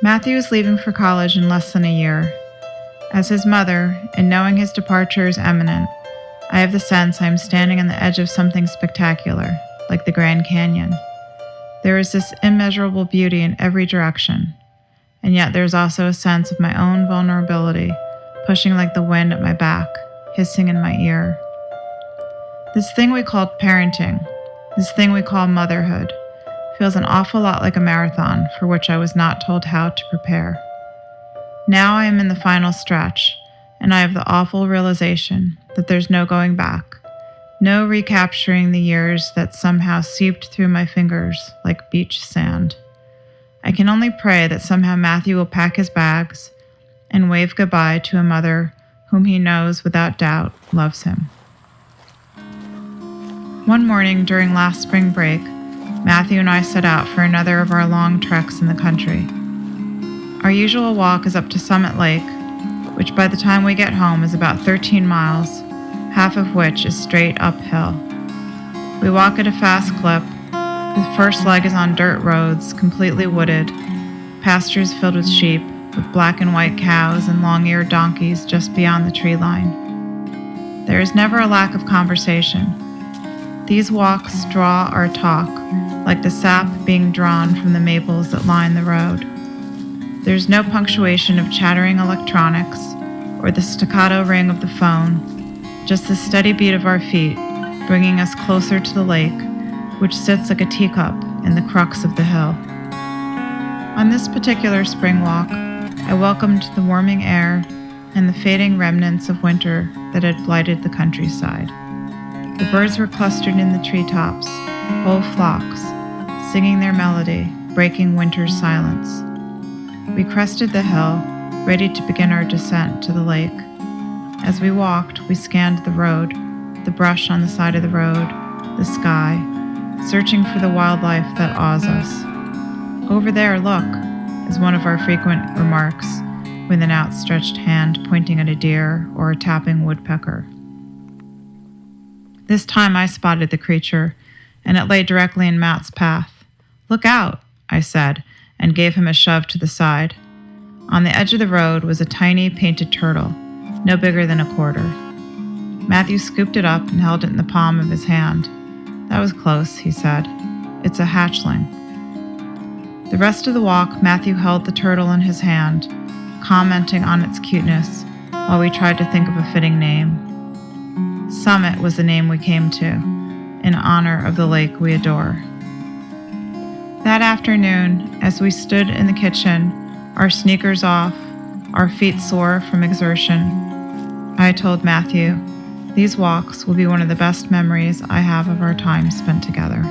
Matthew is leaving for college in less than a year. As his mother, and knowing his departure is imminent, I have the sense I am standing on the edge of something spectacular, like the Grand Canyon. There is this immeasurable beauty in every direction, and yet there is also a sense of my own vulnerability pushing like the wind at my back, hissing in my ear. This thing we call parenting, this thing we call motherhood, feels an awful lot like a marathon for which I was not told how to prepare. Now I am in the final stretch, and I have the awful realization that there's no going back, no recapturing the years that somehow seeped through my fingers like beach sand. I can only pray that somehow Matthew will pack his bags and wave goodbye to a mother whom he knows without doubt loves him. One morning during last spring break, Matthew and I set out for another of our long treks in the country. Our usual walk is up to Summit Lake, which by the time we get home is about 13 miles, half of which is straight uphill. We walk at a fast clip. The first leg is on dirt roads, completely wooded, pastures filled with sheep, with black and white cows and long-eared donkeys just beyond the tree line. There is never a lack of conversation. These walks draw our talk, like the sap being drawn from the maples that line the road. There's no punctuation of chattering electronics or the staccato ring of the phone, just the steady beat of our feet, bringing us closer to the lake, which sits like a teacup in the crux of the hill. On this particular spring walk, I welcomed the warming air and the fading remnants of winter that had blighted the countryside. The birds were clustered in the treetops, whole flocks, singing their melody, breaking winter's silence. We crested the hill, ready to begin our descent to the lake. As we walked, we scanned the road, the brush on the side of the road, the sky, searching for the wildlife that awes us. "Over there, look," is one of our frequent remarks, with an outstretched hand pointing at a deer or a tapping woodpecker. This time I spotted the creature, and it lay directly in Matt's path. "Look out," I said, and gave him a shove to the side. On the edge of the road was a tiny painted turtle, no bigger than a quarter. Matthew scooped it up and held it in the palm of his hand. "That was close," he said. "It's a hatchling." The rest of the walk, Matthew held the turtle in his hand, commenting on its cuteness, while we tried to think of a fitting name. Summit was the name we came to, in honor of the lake we adore. That afternoon, as we stood in the kitchen, our sneakers off, our feet sore from exertion, I told Matthew, "These walks will be one of the best memories I have of our time spent together."